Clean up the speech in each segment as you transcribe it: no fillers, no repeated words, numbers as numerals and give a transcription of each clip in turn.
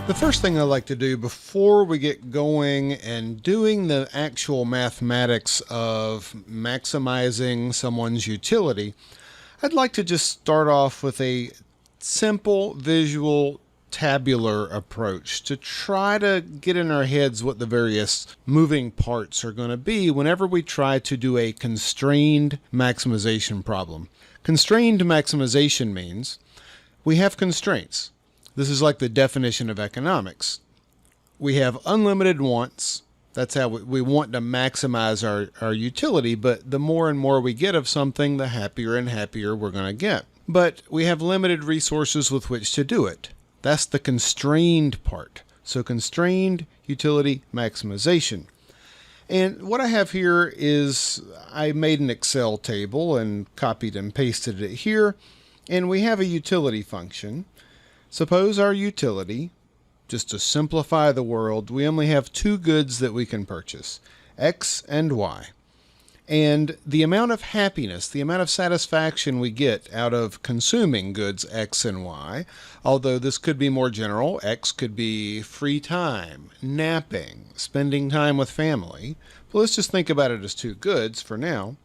The first thing I like to do before we get going and doing the actual mathematics of maximizing someone's utility, I'd like to just start off with a simple visual tabular approach to try to get in our heads what the various moving parts are going to be whenever we try to do a constrained maximization problem. Constrained maximization means we have constraints. This is like the definition of economics. We have unlimited wants. That's how we want to maximize our utility, but the more and more we get of something, the happier and happier we're going to get. But we have limited resources with which to do it. That's the constrained part. So constrained utility maximization. And what I have here is I made an Excel table and copied and pasted it here. And we have a utility function. Suppose our utility, just to simplify the world, we only have two goods that we can purchase, X and Y. And the amount of happiness, the amount of satisfaction we get out of consuming goods X and Y, although this could be more general, X could be free time, napping, spending time with family. But let's just think about it as two goods for now.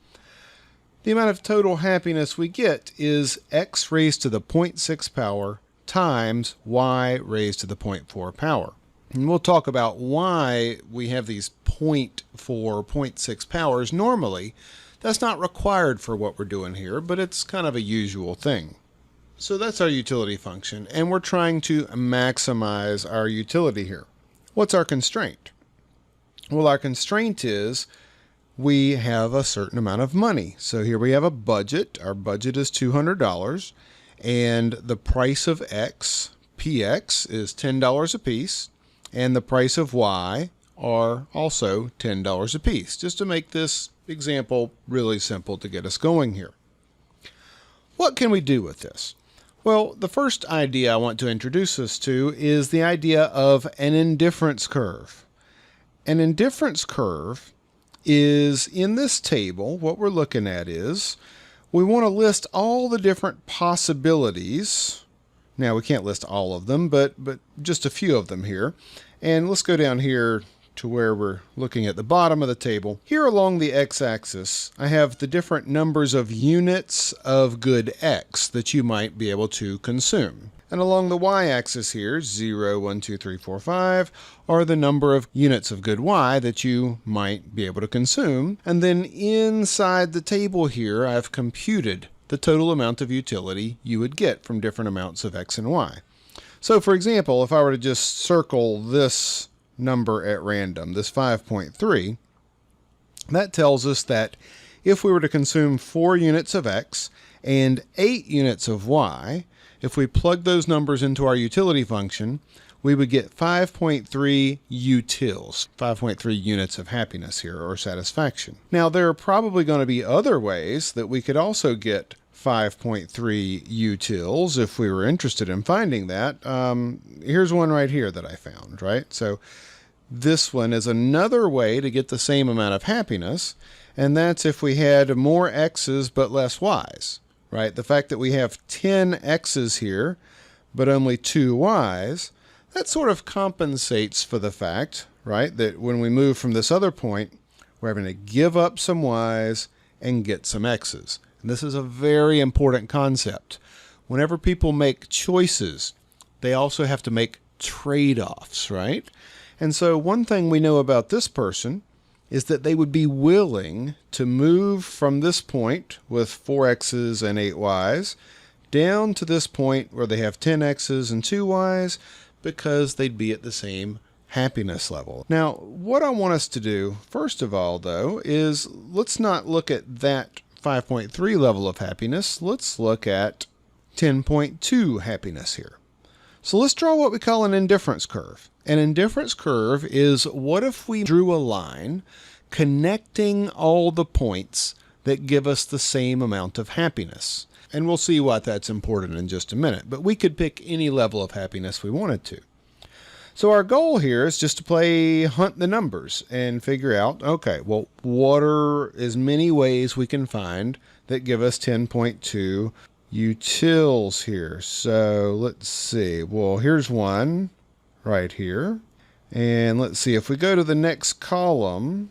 The amount of total happiness we get is X raised to the 0.6 power times y raised to the 0.4 power. And we'll talk about why we have these 0.4, 0.6 powers. Normally, that's not required for what we're doing here, but it's kind of a usual thing. So that's our utility function, and we're trying to maximize our utility here. What's our constraint? Well, our constraint is we have a certain amount of money. So here we have a budget. Our budget is $200. And the price of X, PX, is $10 a piece, and the price of Y are also $10 a piece, just to make this example really simple to get us going here. What can we do with this? Well, the first idea I want to introduce us to is the idea of an indifference curve. An indifference curve is, in this table, what we're looking at is, we want to list all the different possibilities. Now, we can't list all of them, but just a few of them here. And let's go down here to where we're looking at the bottom of the table. Here along the x-axis, I have the different numbers of units of good X that you might be able to consume. And along the y-axis here, 0, 1, 2, 3, 4, 5, are the number of units of good Y that you might be able to consume. And then inside the table here, I've computed the total amount of utility you would get from different amounts of X and Y. So for example, if I were to just circle this number at random, this 5.3, that tells us that if we were to consume 4 units of X and 8 units of Y, if we plug those numbers into our utility function, we would get 5.3 utils, 5.3 units of happiness here, or satisfaction. Now, there are probably going to be other ways that we could also get 5.3 utils if we were interested in finding that. Here's one right here that I found, right? So this one is another way to get the same amount of happiness, and that's if we had more X's but less Y's. Right? The fact that we have 10 X's here, but only 2 Y's, that sort of compensates for the fact, right, that when we move from this other point, we're having to give up some Y's and get some X's. And this is a very important concept. Whenever people make choices, they also have to make trade-offs, right? And so one thing we know about this person is that they would be willing to move from this point with 4 X's and 8 Y's down to this point where they have 10 X's and 2 Y's because they'd be at the same happiness level. Now, what I want us to do, first of all, though, is let's not look at that 5.3 level of happiness. Let's look at 10.2 happiness here. So let's draw what we call an indifference curve. An indifference curve is what if we drew a line connecting all the points that give us the same amount of happiness. And we'll see why that's important in just a minute. But we could pick any level of happiness we wanted to. So our goal here is just to play hunt the numbers and figure out, okay, well, what are as many ways we can find that give us 10.2 utils here. So let's see. Well, here's one, right here. And let's see, if we go to the next column,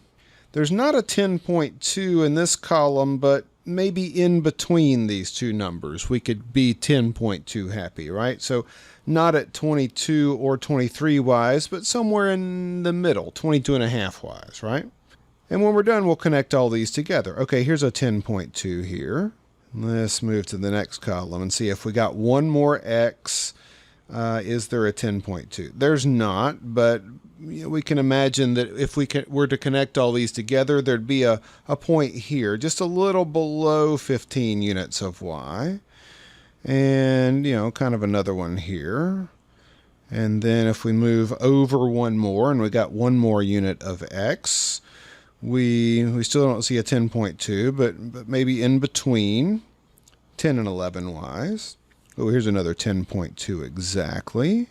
there's not a 10.2 in this column, but maybe in between these two numbers, we could be 10.2 happy, right? So not at 22 or 23 wise, but somewhere in the middle, 22 and a half wise, right? And when we're done, we'll connect all these together. Okay, here's a 10.2 here. Let's move to the next column and see if we got one more X. Is there a 10.2? There's not, but we can imagine that if we were to connect all these together, there'd be a point here, just a little below 15 units of Y. And, kind of another one here. And then if we move over one more and we got one more unit of X, we still don't see a 10.2, but maybe in between 10 and 11 Ys. Oh, here's another 10.2 exactly.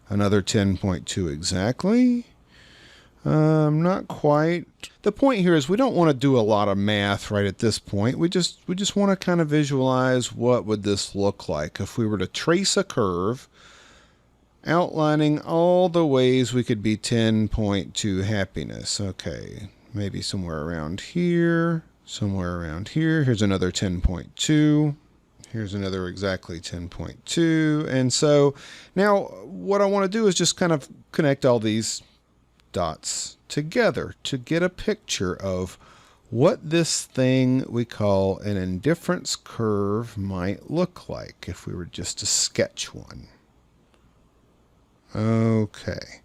Another 10.2 exactly. Not quite. The point here is we don't want to do a lot of math right at this point. We just want to kind of visualize what would this look like if we were to trace a curve outlining all the ways we could be 10.2 happiness. Okay, maybe somewhere around here, somewhere around here. Here's another 10.2. Here's another exactly 10.2. And so now what I want to do is just kind of connect all these dots together to get a picture of what this thing we call an indifference curve might look like if we were just to sketch one. Okay.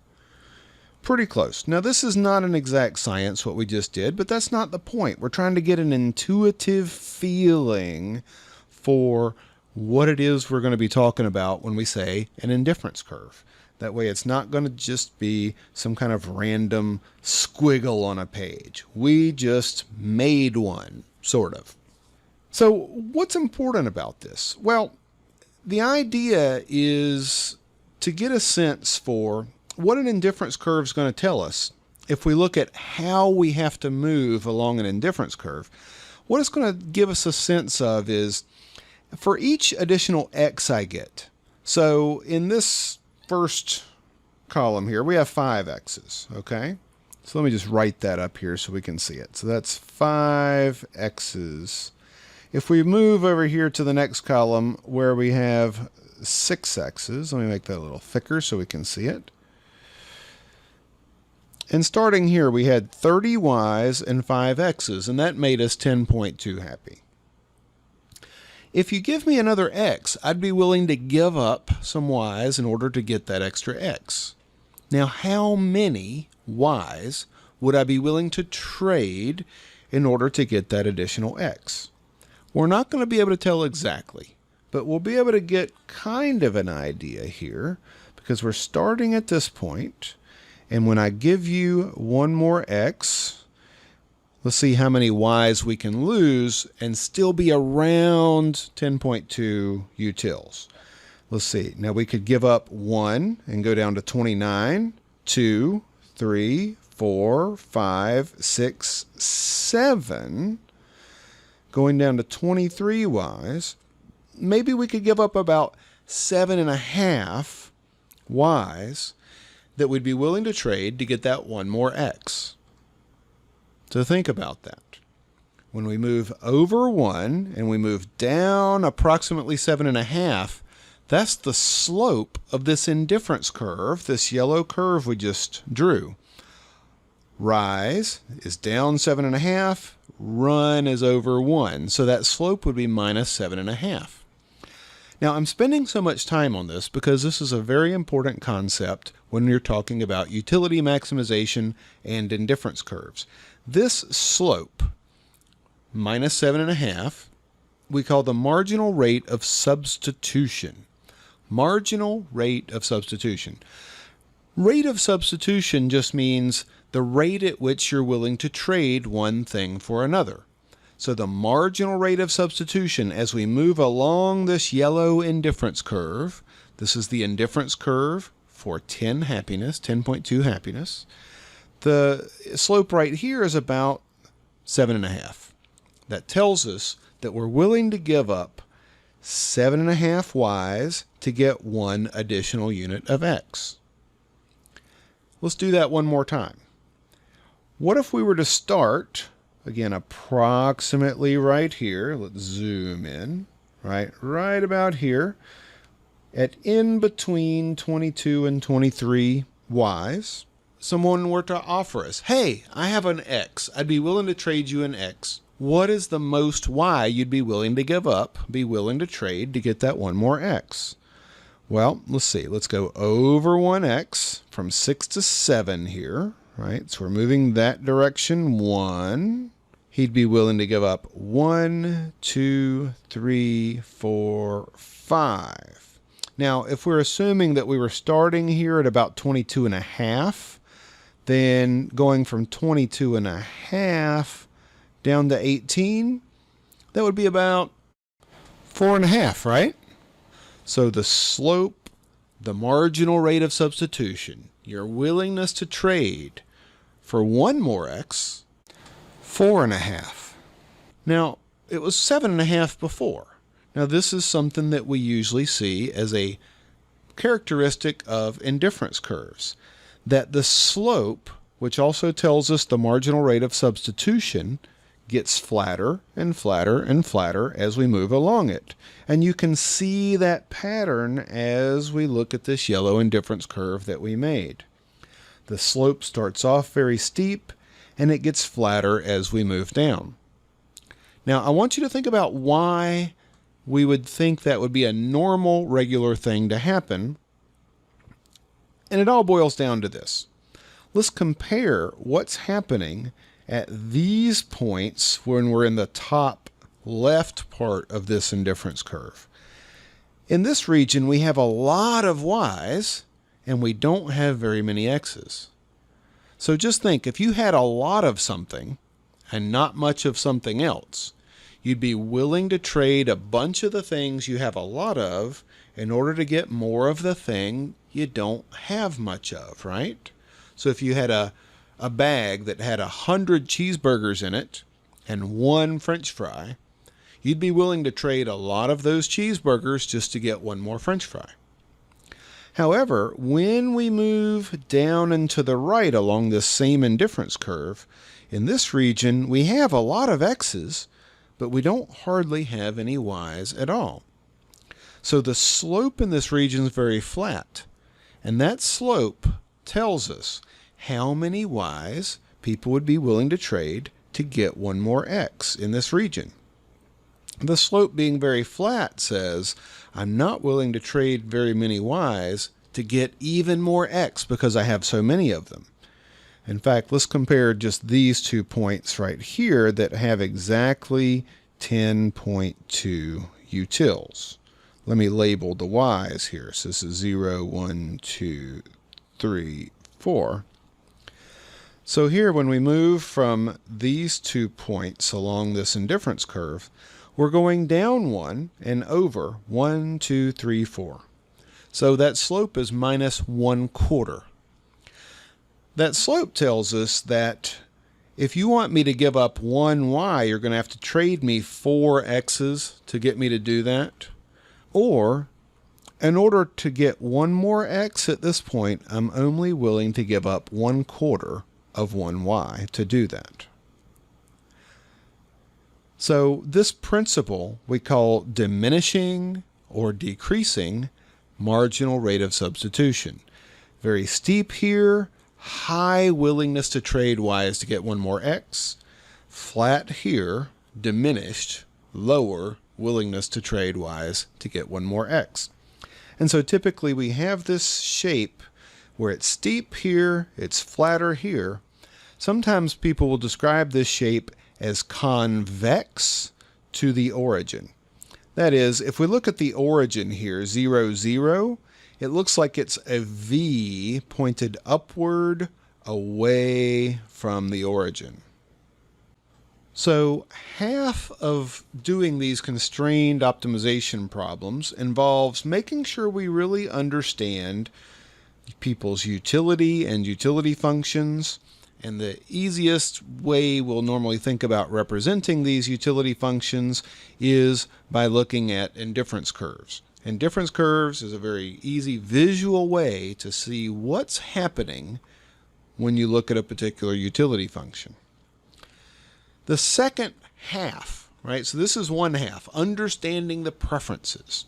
Pretty close. Now this is not an exact science what we just did, but that's not the point. We're trying to get an intuitive feeling for what it is we're going to be talking about when we say an indifference curve. That way it's not going to just be some kind of random squiggle on a page. We just made one, sort of. So what's important about this? Well, the idea is to get a sense for what an indifference curve is going to tell us. If we look at how we have to move along an indifference curve, what it's going to give us a sense of is for each additional X I get. So in this first column here, we have 5 X's, okay? So let me just write that up here so we can see it. So that's 5 X's. If we move over here to the next column where we have 6 X's, let me make that a little thicker so we can see it. And starting here, we had 30 Y's and 5 X's, and that made us 10.2 happy. If you give me another X, I'd be willing to give up some Y's in order to get that extra X. Now, how many Y's would I be willing to trade in order to get that additional X? We're not going to be able to tell exactly, but we'll be able to get kind of an idea here because we're starting at this point, and when I give you one more X, let's see how many Y's we can lose and still be around 10.2 utils. Let's see. Now we could give up 1 and go down to 29, 2, 3, 4, 5, 6, 7. Going down to 23 Y's. Maybe we could give up about 7.5 Y's that we'd be willing to trade to get that one more X. So think about that. When we move over 1 and we move down approximately 7.5, that's the slope of this indifference curve, this yellow curve we just drew. Rise is down 7.5, run is over 1. So that slope would be minus 7.5. Now I'm spending so much time on this because this is a very important concept when you're talking about utility maximization and indifference curves. This slope, minus 7.5, we call the marginal rate of substitution. Marginal rate of substitution. Rate of substitution just means the rate at which you're willing to trade one thing for another. So the marginal rate of substitution as we move along this yellow indifference curve, this is the indifference curve for 10 happiness, 10.2 happiness. The slope right here is about 7.5. That tells us that we're willing to give up 7.5 Y's to get one additional unit of X. Let's do that one more time. What if we were to start, again, approximately right here. Let's zoom in, right about here, at in between 22 and 23 y's. Someone were to offer us, hey, I have an X. I'd be willing to trade you an X. What is the most Y you'd be willing to give up, be willing to trade to get that one more X? Well, let's see. Let's go over 1X from 6 to 7 here, right? So we're moving that direction 1. He'd be willing to give up 1, 2, 3, 4, 5. Now, if we're assuming that we were starting here at about 22 and a half, then going from 22 and a half down to 18, that would be about 4.5, right? So the slope, the marginal rate of substitution, your willingness to trade for one more X, 4.5. Now, it was 7.5 before. Now, this is something that we usually see as a characteristic of indifference curves, that the slope, which also tells us the marginal rate of substitution, gets flatter and flatter and flatter as we move along it. And you can see that pattern as we look at this yellow indifference curve that we made. The slope starts off very steep and it gets flatter as we move down. Now, I want you to think about why we would think that would be a normal, regular thing to happen. And it all boils down to this. Let's compare what's happening at these points when we're in the top left part of this indifference curve. In this region, we have a lot of Y's and we don't have very many X's. So just think, if you had a lot of something and not much of something else, you'd be willing to trade a bunch of the things you have a lot of in order to get more of the thing you don't have much of, right? So if you had a bag that had 100 cheeseburgers in it and 1 French fry, you'd be willing to trade a lot of those cheeseburgers just to get 1 more French fry. However, when we move down and to the right along this same indifference curve, in this region we have a lot of X's, but we don't hardly have any Y's at all. So the slope in this region is very flat, and that slope tells us how many Y's people would be willing to trade to get 1 more X in this region. The slope being very flat says, I'm not willing to trade very many Y's to get even more X because I have so many of them. In fact, let's compare just these 2 points right here that have exactly 10.2 utils. Let me label the Y's here. So this is 0, 1, 2, 3, 4. So here, when we move from these 2 points along this indifference curve, we're going down 1 and over 1, 2, 3, 4. So that slope is -1/4. That slope tells us that if you want me to give up 1 Y, you're going to have to trade me 4 X's to get me to do that. Or, in order to get 1 more X at this point, I'm only willing to give up 1/4 of 1 Y to do that. So this principle we call diminishing or decreasing marginal rate of substitution. Very steep here, high willingness to trade Y's to get 1 more X. Flat here, diminished, lower willingness to trade Y's to get 1 more X. And so typically we have this shape where it's steep here, it's flatter here. Sometimes people will describe this shape as convex to the origin. That is, if we look at the origin here, 0, 0, it looks like it's a V pointed upward away from the origin. So half of doing these constrained optimization problems involves making sure we really understand people's utility and utility functions. And the easiest way we'll normally think about representing these utility functions is by looking at indifference curves. Indifference curves is a very easy visual way to see what's happening when you look at a particular utility function. The second half, right? So this is one half, understanding the preferences.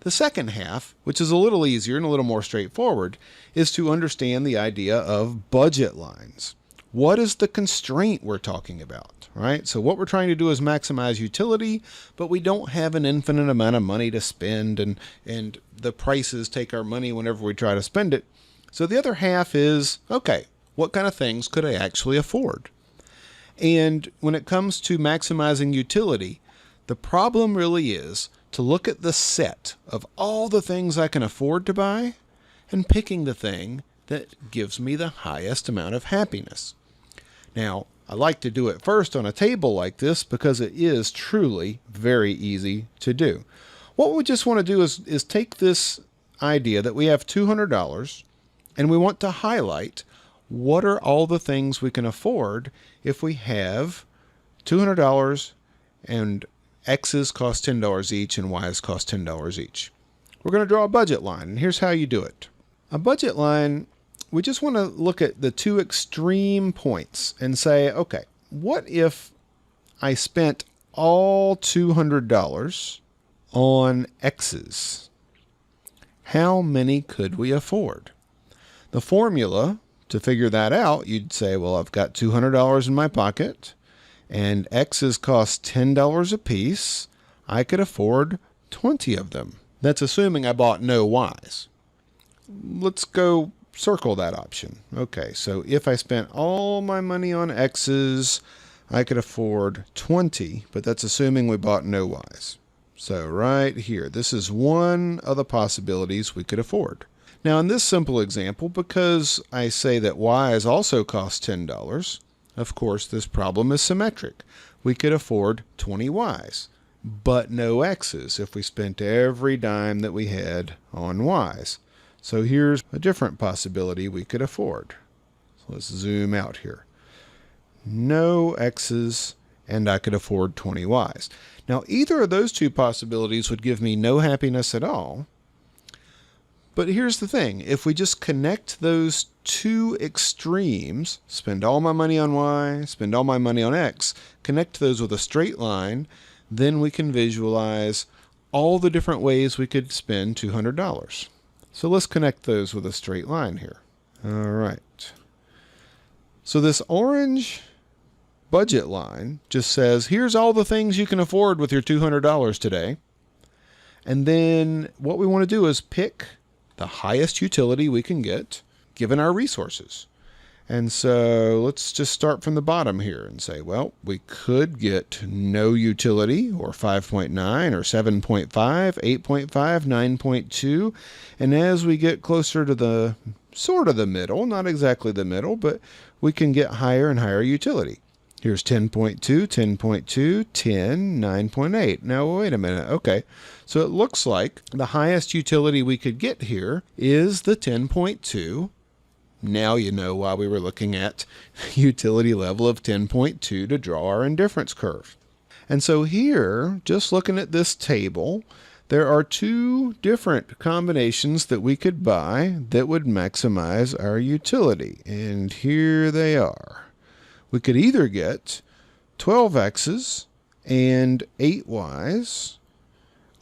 The second half, which is a little easier and a little more straightforward, is to understand the idea of budget lines. What is the constraint we're talking about, right? So what we're trying to do is maximize utility, but we don't have an infinite amount of money to spend, and the prices take our money whenever we try to spend it. So the other half is, okay, what kind of things could I actually afford? And when it comes to maximizing utility, the problem really is to look at the set of all the things I can afford to buy and picking the thing that gives me the highest amount of happiness. Now, I like to do it first on a table like this because it is truly very easy to do. What we just want to do is take this idea that we have $200 and we want to highlight what are all the things we can afford if we have $200 and X's cost $10 each and Y's cost $10 each. We're going to draw a budget line, and here's how you do it. A budget line, we just want to look at the two extreme points and say, okay, what if I spent all $200 on X's? How many could we afford? The formula to figure that out, you'd say, well, I've got $200 in my pocket, and X's cost $10 a piece. I could afford 20 of them. That's assuming I bought no Y's. Let's go circle that option. Okay, so if I spent all my money on X's, I could afford 20, but that's assuming we bought no Y's. So right here, this is one of the possibilities we could afford. Now in this simple example, because I say that Y's also cost $10, of course this problem is symmetric. We could afford 20 Y's, but no X's if we spent every dime that we had on Y's. So here's a different possibility we could afford. So let's zoom out here. No X's, and I could afford 20 Y's. Now either of those two possibilities would give me no happiness at all. But here's the thing, if we just connect those two extremes, spend all my money on Y, spend all my money on X, connect those with a straight line, then we can visualize all the different ways we could spend $200. So let's connect those with a straight line here. All right. So this orange budget line just says, here's all the things you can afford with your $200 today. And then what we want to do is pick the highest utility we can get given our resources. And so let's just start from the bottom here and say, well, we could get no utility, or 5.9, or 7.5, 8.5, 9.2. And as we get closer to the sort of the middle, not exactly the middle, but we can get higher and higher utility. Here's 10.2, 10.2, 10, 9.8. Now, wait a minute. Okay. So it looks like the highest utility we could get here is the 10.2. Now you know why we were looking at utility level of 10.2 to draw our indifference curve. And so here, just looking at this table, there are two different combinations that we could buy that would maximize our utility. And here they are. We could either get 12 X's and 8 Y's,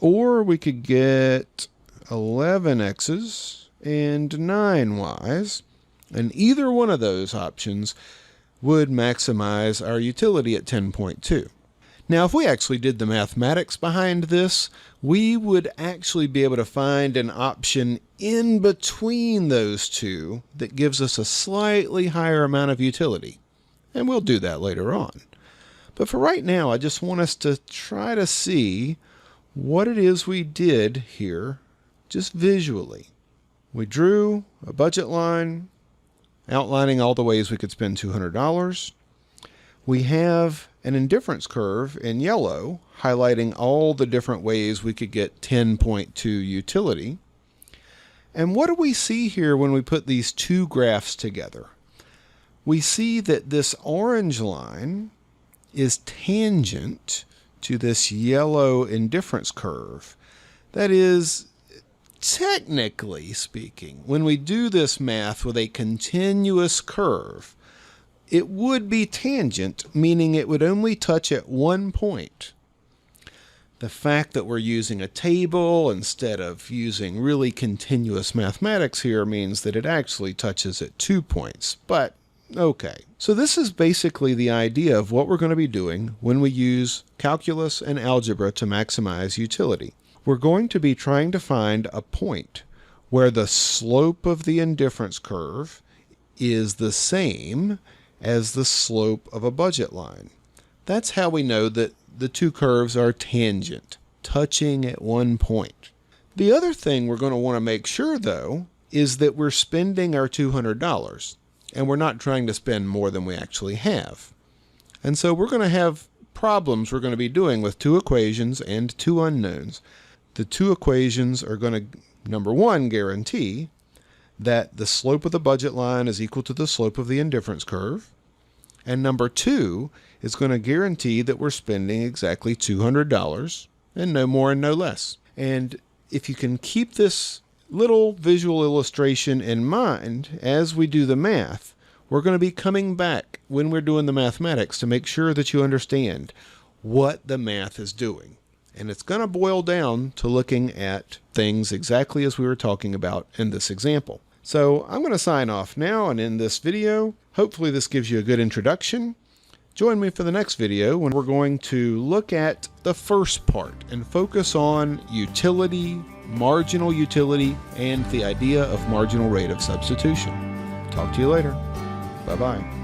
or we could get 11 X's and 9 Y's, and either one of those options would maximize our utility at 10.2. Now, if we actually did the mathematics behind this, we would actually be able to find an option in between those two that gives us a slightly higher amount of utility. And we'll do that later on. But for right now, I just want us to try to see what it is we did here just visually. We drew a budget line outlining all the ways we could spend $200. We have an indifference curve in yellow highlighting all the different ways we could get 10.2 utility. And what do we see here when we put these two graphs together? We see that this orange line is tangent to this yellow indifference curve. That is, technically speaking, when we do this math with a continuous curve, it would be tangent, meaning it would only touch at one point. The fact that we're using a table instead of using really continuous mathematics here means that it actually touches at 2 points, but okay. So this is basically the idea of what we're going to be doing when we use calculus and algebra to maximize utility. We're going to be trying to find a point where the slope of the indifference curve is the same as the slope of a budget line. That's how we know that the two curves are tangent, touching at one point. The other thing we're going to want to make sure, though, is that we're spending our $200, and we're not trying to spend more than we actually have. And so we're going to have problems we're going to be doing with two equations and two unknowns. The two equations are going to, number one, guarantee that the slope of the budget line is equal to the slope of the indifference curve. And number two is going to guarantee that we're spending exactly $200 and no more and no less. And if you can keep this little visual illustration in mind as we do the math, we're going to be coming back when we're doing the mathematics to make sure that you understand what the math is doing. And it's going to boil down to looking at things exactly as we were talking about in this example. So I'm going to sign off now and end this video. Hopefully this gives you a good introduction. Join me for the next video when we're going to look at the first part and focus on utility, marginal utility, and the idea of marginal rate of substitution. Talk to you later. Bye-bye.